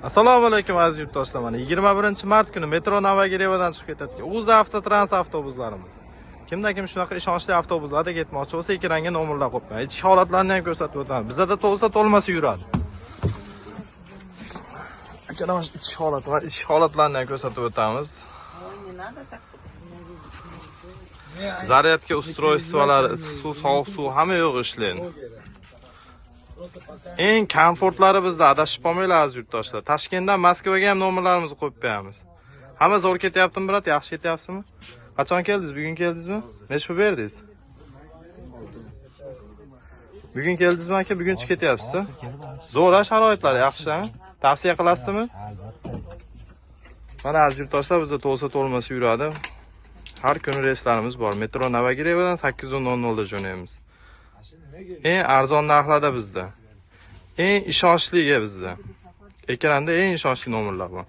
Assalomu alaykum aziz yurtdoshlar. Mana 21-mart kuni metro Novogirevadan chiqib ketadigan O'zi Avtotrans avtobuslarimiz. Kimda kim shunaqa ishonchli avtobuslarda ketmoqchi bo'lsa, ekranga nomerlar qo'yib, ichki holatlarni ham ko'rsatib o'tamiz. Bizda to'lsa to'lmasa yuradi. Mana ichki holat va ichki holatlarni ham ko'rsatib o'tamiz. Zaryadka устройстволari, issiq suv, sovuq suv hamma yo'q ishlaydi. Eng komfortlari bizda, adashib qolmanglar aziz yurtdoshlar. Toshkentdan Moskvaga ham nomerlarimizni qo'yib qo'yamiz. Hamma zo'r ketyaptimi, brat? Yaxshi ketyapsizmi? Qachon keldingiz? Bugun keldingizmi? Necha pul berdingiz? Bugun keldingizmi aka? Bugunchi ketyapsiz? Zo'r sharoitlar, yaxshi-mi? Tavsiya qilasizmi? Mana aziz yurtdoshlar, bizda to'lsa to'lmasa yuradi. Har kuni reyslarimiz bor. Metro Novogirevadan 8:00 da jo'naymiz. Eng arzon narxlarda bizda. Eng ishonchliga bizda. Ekranda eng ishonchli nomerlar bor.